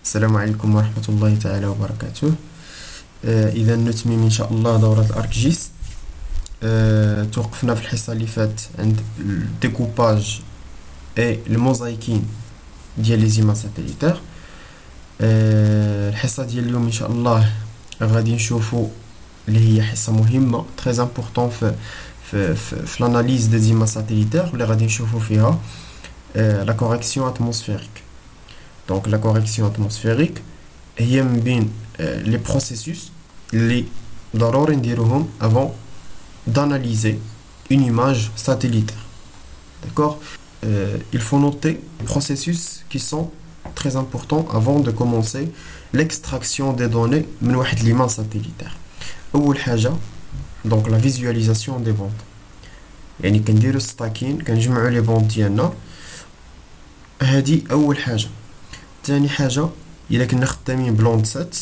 السلام عليكم ورحمة الله تعالى وبركاته. إذا نتمم إن شاء الله دورة الأركجيس. توقفنا في الحصة اللي فات عند الديكوباج اي الموزايكين ديال لي زيما ساتيليتير. الحصة ديال اليوم إن شاء الله غادي نشوفو اللي هي حصة مهمة تري امبورطون في l'analyse des زيما ساتيليتير، واللي غادي نشوفو فيها la correction atmosphérique. Donc la correction atmosphérique هي من بين les processus اللي ضروري نديروهم avant d'analyser une image satellitaire. D'accord. Il faut noter les processus qui sont très importants avant de commencer l'extraction des données من واحد l'image satellitaire. أول حاجة donc la visualisation des bandes، يعني كنديرو ستاكين كنجمعو لي بوند ديالنا، هادي أول حاجة. تاني حاجة إلا كنا خدامين بلوندسات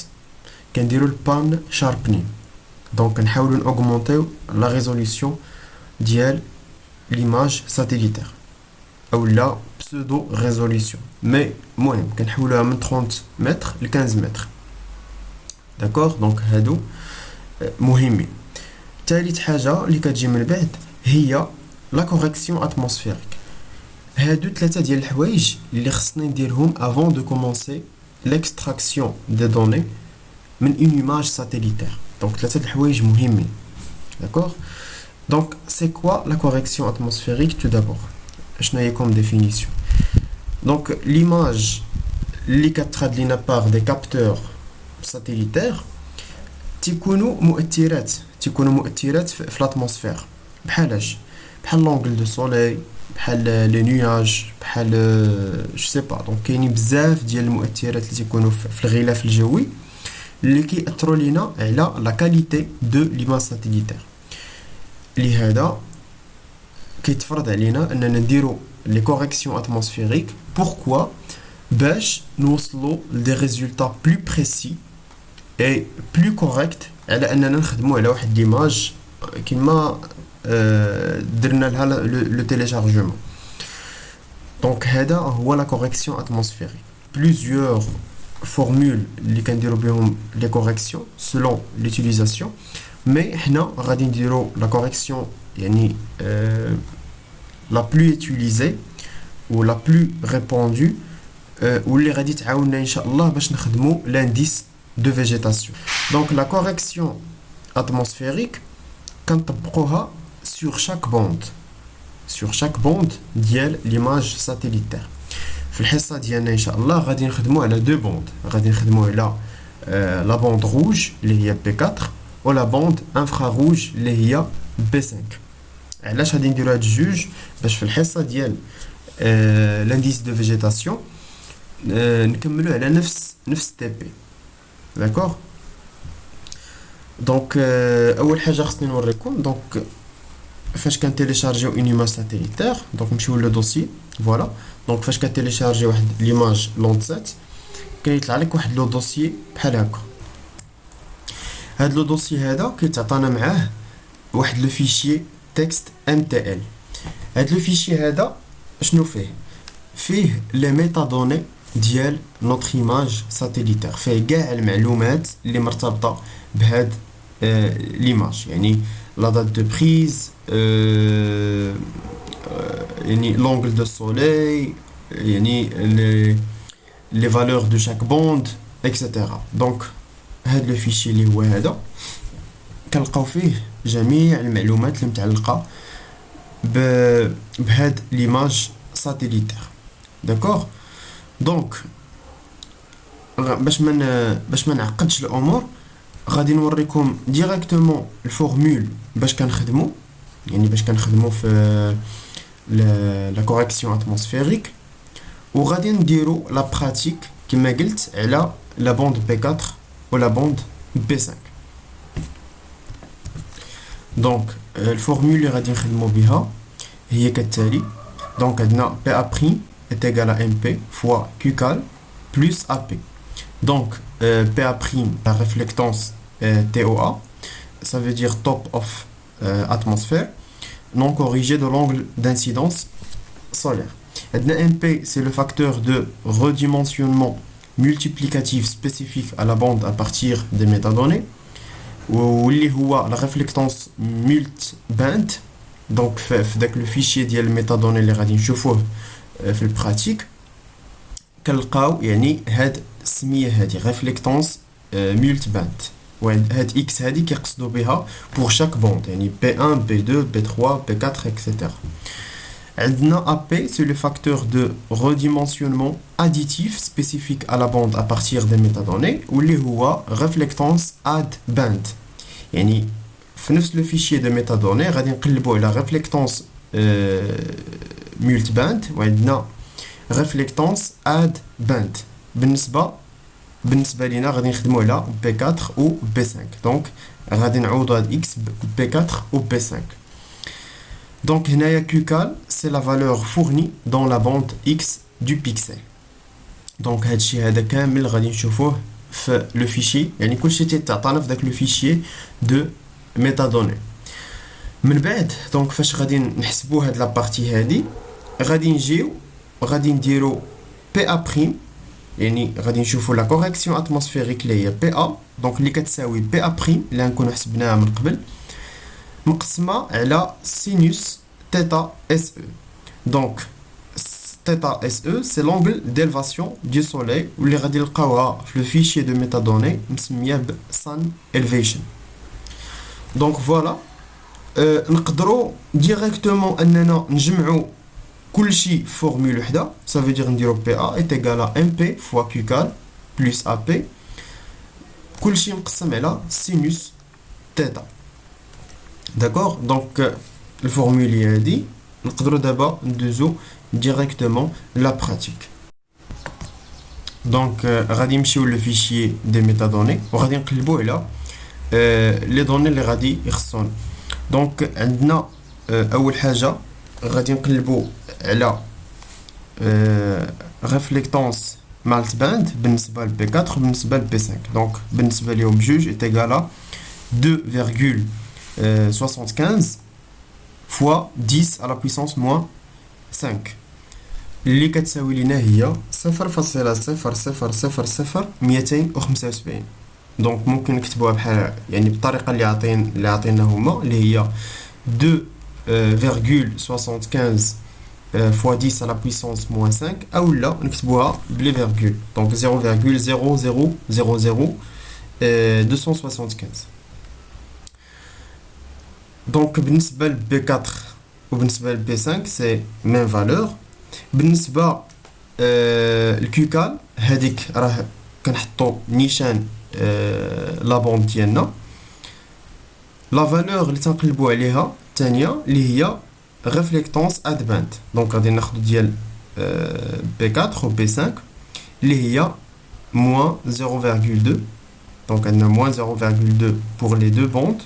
كنديرو البان شاربنين، دونك كنحاولو نأوغمونطيو لا ريزوليسيون ديال ليماج ساتيليتير اولا بسودو ريزوليسيون، مي المهم كنحولوها من 30 متر ل 15 متر. داكوغ، دونك هادو مهمين. ثالث حاجة اللي كتجي من بعد هي لا كوريكسيون اتموسفيريك. هادو ثلاثة ديال الحوايج اللي خصنا نديرهم avant de commencer l'extraction des données من une image satellitaire. Donc ثلاثة الحوايج مهمين. D'accord. Donc c'est quoi la correction atmosphérique tout d'abord؟ شنو هي comme définition؟ Donc l'image اللي كتخاد لينا par des capteurs satellitaires تيكونوا مؤثرات في l'atmosphère. بحالاش؟ بحال لونغل دو سولي، بحال لي نياج، بحال جو سي با. دونك كاينين بزاف ديال المؤثرات اللي تيكونوا في الغلاف الجوي اللي كيأثروا لينا على لا كاليتي دو ليماج ساتيليتير. لهذا كيتفرض علينا اننا نديرو لي كوريكسيون اتموسفيريك. بوركوا؟ باش نوصلوا لدي ريزولطا بلو بريسي اي بلو كوريكت على اننا نخدموا على واحد ليماج كيما درنا لها لو تيليشارجمون. دونك هذا هو لا كوريكسيون اتموسفيريك. بليزيور فورمول اللي كنديرو بهم لي كوريكسيون سولون لوتيليزاسيون، مي حنا غادي نديرو لا كوريكسيون يعني لا بلو يوتيليزي و لا بلو ريبوندو واللي غادي تعاوننا ان شاء الله باش نخدمو لانديس دو فيجيتاسيون. دونك لا كوريكسيون اتموسفيريك كنطبقوها sur chaque bande ديال l'image satellitaire. في الحصة ديالنا إن شاء الله غادي نخدمو على دو بوند، غادي نخدمو على لا بوند روج اللي هي B4 و لا بوند انفراروج اللي هي B5. علاش غادي نديرو هاد الجوج؟ باش في الحصة ديال لانديس دو فيجيتاسيون نكملو على نفس تي بي. داكوغ. دونك اول حاجه خصني نوريكم دونك فاش كنتيليشارجيو اون ايماج ساتيليتير. دونك نمشيو لو دوسي. فوالا. دونك فاش كتيليشارجي واحد ليماج لوندسات كيطلع لك واحد لو دوسي بحال هكا. هاد لو دوسي هذا كيتعطانا معاه واحد لو فيشي تكست MTL. هاد لو فيشي هذا شنو فيه لي ميتادوني ديال نوتر ايماج ساتيليتير، فيه كاع المعلومات اللي مرتبطه بهاد ليماج، يعني لا دات دو بريز، يعني لونغل دو سولي، يعني لي فالور دو شاك بوند اكسيتيرا. دونك هاد لو فيشي اللي هو هذا كنلقاو فيه جميع المعلومات اللي متعلقه بهاد ليماج ساتيليتير. داكوغ. دونك باش ما نعقدش الامور غادي نوريكم ديريكتومون الفورمول باش كنخدمو، يعني باش كنخدمو في لا كوريكسيون اتموسفيريك، وغادي نديرو لا براتيك كما قلت على لا بوند B4 ولا بوند B5. دونك الفورمول اللي غادي نخدمو بها هي كالتالي. دونك عندنا PA' est égal à MP fois QCal plus AP. Donc PA', la réflectance TOA, ça veut dire top of atmosphère, non corrigé de l'angle d'incidence solaire. MP, c'est le facteur de redimensionnement multiplicatif spécifique à la bande à partir des métadonnées واللي هو la réflectance multiband donc في داك لو فيشي ديال الميتادوني اللي غادي نشوفوه في البراتيك كنلقاو يعني هاد السميه هادي ريفليكتونس multiband وهاد اكس هادي كيقصدوا بها pour chaque bande يعني B1 B2 B3 B4 etc. عندنا AP c'est le facteur de redimensionnement additif spécifique à la bande à partir des métadonnées واللي هو réflectance add band يعني في نفس لو فيشي دو métadonnées غادي نقلبوا على réflectance multiband وعندنا réflectance add band بالنسبه لينا غادي نخدموا على B4 ou B5 دونك غادي نعوضوا هاد X B4 ou B5. Donc, QCal, c'est la valeur fournie dans la bande X du pixel. Donc, هادشي هذا كامل غادي نشوفوه في le fichier يعني كلشي تيتعطانا في داك le fichier de métadonnées. من بعد دونك فاش غادي نحسبوا هاد لابارتي هادي غادي نجيو غادي نديرو PA' يعني غادي نشوفوا لا كوريكسيون اتموسفيريك اللي هي PA دونك اللي كتساوي PA' اللي غنكونوا حسبناها من قبل مقسمة على sinus θ SE. Donc, θ SE, c'est l'angle d'élévation du soleil واللي غادي نلقاوها في le fichier de métadonnées مسمية ب sun elevation. Donc voilà, نقدروا directement أننا نجمعوا كلشي في فورمول وحدة. Ça veut dire نديرو PA est égal à MP fois QCal plus AP كلشي مقسم على sinus θ. D'accord, donc le formule est dit. نقدروا دابا ندوزو directement la pratique. Donc غادي نمشيو le fichier des métadonnées وغادي نقلبوا على les données اللي غادي يخصونا. Donc عندنا اول حاجه غادي نقلبوا على réflectance multiband بالنسبه ل B4 وبالنسبه ل B5. Donc بالنسبه ليهم بجوج est égal à 2,75 fois 10 à la puissance moins 5 اللي كتساوي لنا هي 0.0000275. دونك ممكن نكتبوها بحال يعني بالطريقه اللي عطينا هما اللي هي 2,75 fois 10 à la puissance moins 5 او لا نكتبوها بلي فيرغول دونك 0,0000275. Donc, بالنسبة ل B4 وبالنسبة ل B5 c'est même valeur. بالنسبة الكيكال هذيك راه كنحطو نيشان لا بوند ديالنا. لا فالور اللي تنقلبو عليها الثانية اللي هي ريفليكتونس اد باند. دونك غادي ناخدو ديال B4 و B5 اللي هي moins 0,2. دونك عندنا moins 0,2 pour les deux bandes.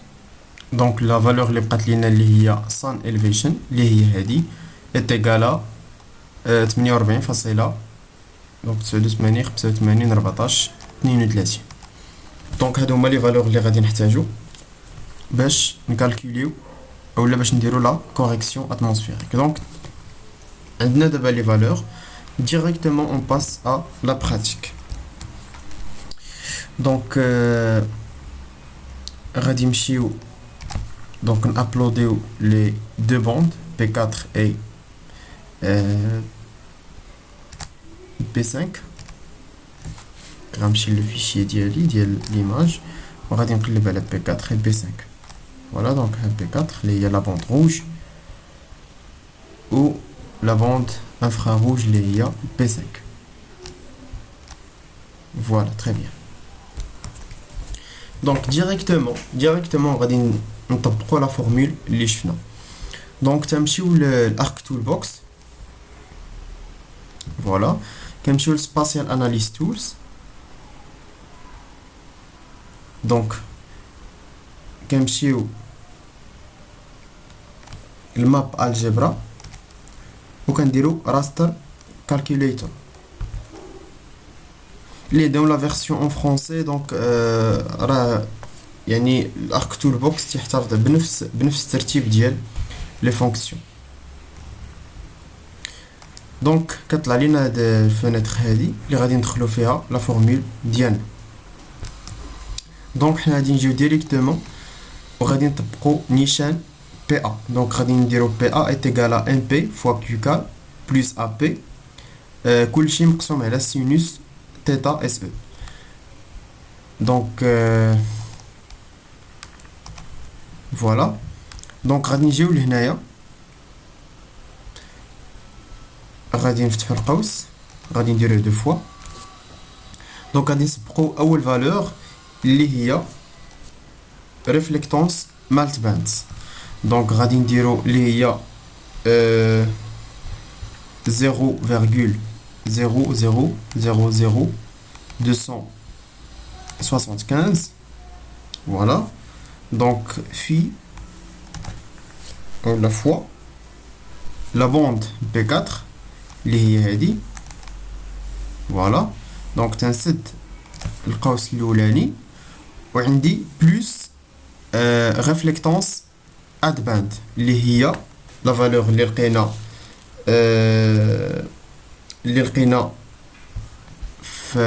Donc la valeur اللي بقات لينا اللي هي sun elevation اللي هي هذه est égal à 48 فاصلة دونك 89 85 14 32. دونك هادو هما لي فالور اللي غادي نحتاجو باش نكالكوليو اولا باش نديرو لا كوريكسيون اتموسفيريك. دونك عندنا دابا لي فالور directement on passe à la pratique. دونك غادي نمشيو donc on upload les deux bandes P4 et P5. غنمشي le fichier ديال l'image وغادي نقلب على P4 et P5. Voilà donc P4 اللي هي la bande rouge ou la bande infrarouge اللي هي P5. Voilà, très bien. Donc directement غادي نطبقوا لا فورمول اللي شفنا. دونك تمشيو للارك تول بوكس. فوالا كنمشيو للسباسيال اناليز تولز. دونك كنمشيو الماب الجبرا وكنديرو راستر كالكوليتور اللي داو لا فيرسيون ان فرونسي. دونك راه يعني الارك تول بوكس تحتفظ بنفس الترتيب ديال لي فونكسيون. دونك كطلع لينا هاد الفenêtre هادي اللي غادي ندخلو فيها لا فورمول ديالنا. دونك حنا غادي نجيو ديريكتومون وغادي نطبقو نيشان بي ا. دونك غادي نديرو بي ا ايت ايكال ا ام بي فوا كيو كال بلس ا بي كلشي مقسوم على سينوس تيتا اس او. دونك فوالا. دونك غادي نجيو لهنايا غادي نفتحو القوس غادي نديروه دو فوا. دونك غادي نسبقو اول فالور اللي هي ريفليكتونس مالت باندز. دونك غادي نديرو اللي هي 0,0000275. Voilà. Donc phi la fois la bande P4 اللي هي هادي. فوالا. دونك تنسد القوس الاولاني وعندي بلس ريفليكتونس اد باند اللي هي لا فالور اللي لقينا في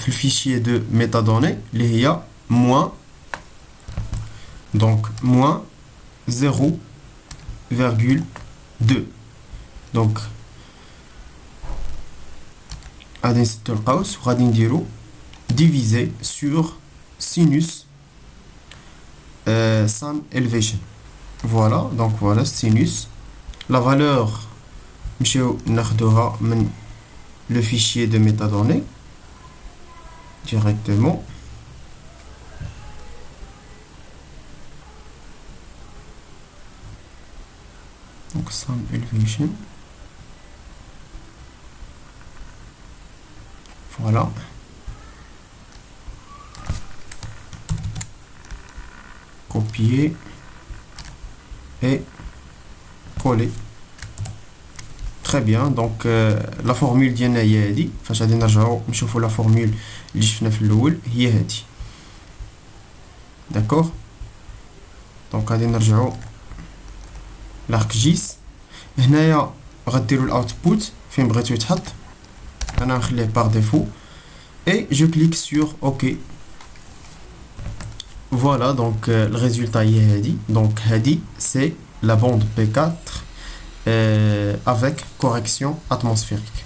الفيشير دو ميتادوني اللي هي موان. دونك موان 0,2. دونك غادي نسدو القوس وغادي نديرو ديفيزي سور سينوس sun elevation. Voilà. Donc voilà sinus. La valeur نمشيو ناخدوها من le fichier de métadonnées directement. Donc sun elevation. Voilà. Copier et coller. Très bien. Donc la formule ديالنا هي هادي. فاش غادي نرجعو نشوفو لا فورمول اللي شفنا في الاول هي هادي. داكوغ. دونك غادي نرجعو لاركجيس. هنايا غديروا الاوتبوت فين بغيتو يتحط. انا نخليه بار ديفو et je clique sur OK. Voilà, donc le résultat est هادي. Donc هادي c'est la bande P4 avec correction atmosphérique.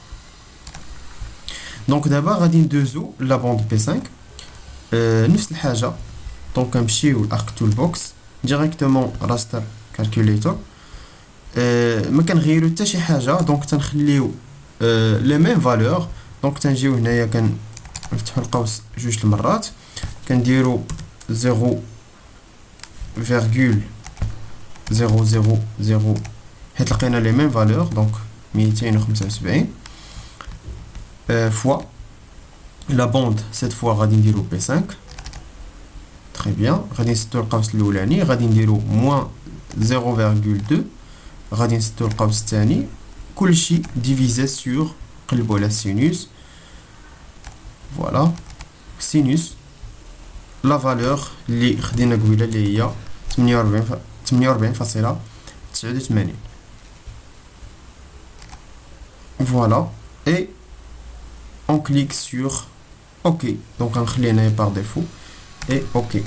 Donc d'abord غادي ندوزو la bande P5 نفس الحاجة. دونك نمشيو لارك تول بوكس ديريكتومون راستر كالكوليتور. ما كنغيرو حتى شي حاجة. دونك تنخليو لي ميم فالور. دونك تنجيو هنايا نفتحو القوس جوج المرات كنديرو 0,000 حيت لقينا لي ميم فالور. دونك 275 فوا لا بوند سيت فوا غادي نديرو P5. تري بيان. غادي نسدو القوس الاولاني غادي نديرو موان 0,2. غادي نسدو القوس الثاني كلشي ديفيزي سور قلبو على سينوس. فوالا سينوس لا فالور اللي خدينا قبيله اللي هي 48,89. Voilà. Et on clique sur OK. Donc on clique par défaut et OK.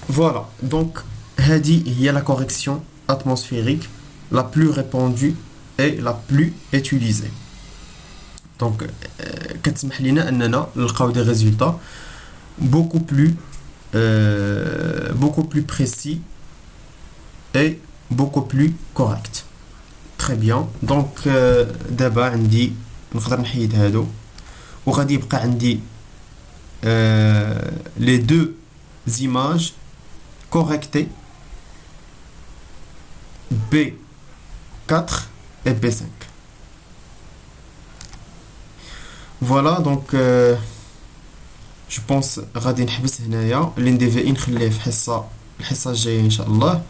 Voilà. Donc هذه هي la correction atmosphérique la plus répandue et la plus utilisée. Donc كتسمح لنا اننا نلقاو des résultats beaucoup plus précis et beaucoup plus corrects. Très bien. Donc دابا عندي نقدر نحيد هادو وغادي يبقى عندي les deux images correctées B4 et B5. Voilà. Donc je pense غادي نحبس هنايا اللي نديفي نخليه في الحصه الجايه ان شاء الله.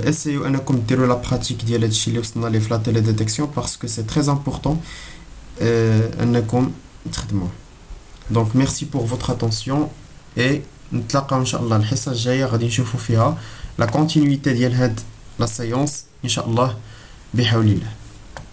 essayez انكم ديروا لا براتيك ديال هادشي اللي وصلنا ليه في لا تيلي ديتيكسيون باسكو سي تري امبورطون انكم تخدموه. دونك ميرسي بور فوتر اتونسيون اي نتلاقاو ان شاء الله الحصه الجايه غادي نشوفوا فيها لا كونتينيتي ديال هاد لا سيونس ان شاء الله بحول الله.